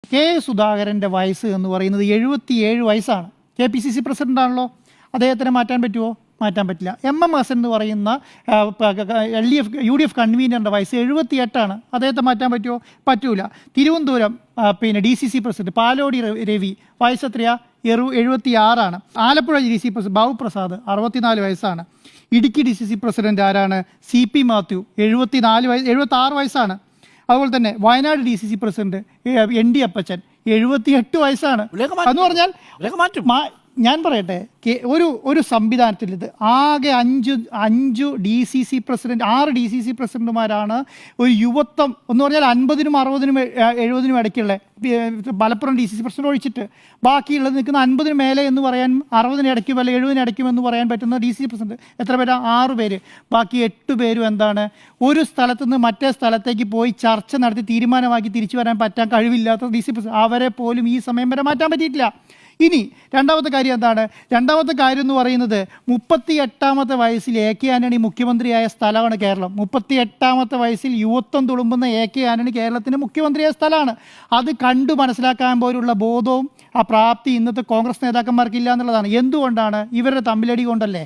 K സുധാകരൻ്റെ വയസ്സ് എന്ന് പറയുന്നത് 77 വയസ്സാണ്. KPCC പ്രസിഡൻ്റാണല്ലോ. അദ്ദേഹത്തിന് മാറ്റാൻ പറ്റുമോ? മാറ്റാൻ പറ്റില്ല. MM ഹസൻ എന്ന് പറയുന്ന UDF കൺവീനറിൻ്റെ വയസ്സ് 78ആണ്. അദ്ദേഹത്തെ മാറ്റാൻ പറ്റുമോ? പറ്റൂല. തിരുവനന്തപുരം DCC പ്രസിഡന്റ് പാലോടി രവി വയസ്സ് എത്രയാ? 76ആണ്. ആലപ്പുഴ DC പ്രസിഡന്റ് ബാബു പ്രസാദ് 64 വയസ്സാണ്. ഇടുക്കി DCC പ്രസിഡന്റ് ആരാണ്? CP മാത്യു 76 വയസ്സാണ്. അതുപോലെ തന്നെ വയനാട് DCC പ്രസിഡന്റ് ND അപ്പച്ചൻ 78 വയസ്സാണ്. എന്ന് പറഞ്ഞാൽ ഞാൻ പറയട്ടെ, ഒരു സംവിധാനത്തിൽ ഇത് ആകെ 6 DCC പ്രസിഡന്റുമാരാണ് ഒരു യുവത്വം എന്ന് പറഞ്ഞാൽ 50-നും 60-നും 70-നും ഇടയ്ക്കുള്ള മലപ്പുറം DCC പ്രസിഡന്റ് ഒഴിച്ചിട്ട് ബാക്കിയുള്ളത് നിൽക്കുന്ന 50-ന് മേലെ എന്ന് പറയാൻ 60-ന് ഇടയ്ക്കും അല്ല 70-ന് ഇടയ്ക്കും എന്ന് പറയാൻ പറ്റുന്ന DCC പ്രസിഡന്റ് എത്ര പേരാ? 6 പേര്. ബാക്കി 8 പേരും എന്താണ്? ഒരു സ്ഥലത്ത് നിന്ന് മറ്റേ സ്ഥലത്തേക്ക് പോയി ചർച്ച നടത്തി തീരുമാനമാക്കി തിരിച്ചു വരാൻ പറ്റാൻ കഴിവില്ലാത്ത DCC പ്രസിഡന്റ്. അവരെ പോലും ഈ സമയം വരെ മാറ്റാൻ പറ്റിയിട്ടില്ല. ഇനി രണ്ടാമത്തെ കാര്യം എന്താണ്? രണ്ടാമത്തെ കാര്യം എന്ന് പറയുന്നത് 38ാമത്തെ വയസ്സിൽ AK ആന്റണി മുഖ്യമന്ത്രിയായ സ്ഥലമാണ് കേരളം. 38ാമത്തെ വയസ്സിൽ യുവത്വം തുളുമ്പുന്ന AK ആന്റണി കേരളത്തിന് മുഖ്യമന്ത്രിയായ സ്ഥലമാണ്. അത് കണ്ടു മനസ്സിലാക്കാൻ പോലുള്ള ബോധവും ആ പ്രാപ്തി ഇന്നത്തെ കോൺഗ്രസ് നേതാക്കന്മാർക്കില്ല എന്നുള്ളതാണ്. എന്തുകൊണ്ടാണ്? ഇവരുടെ തമ്മിലടി കൊണ്ടല്ലേ.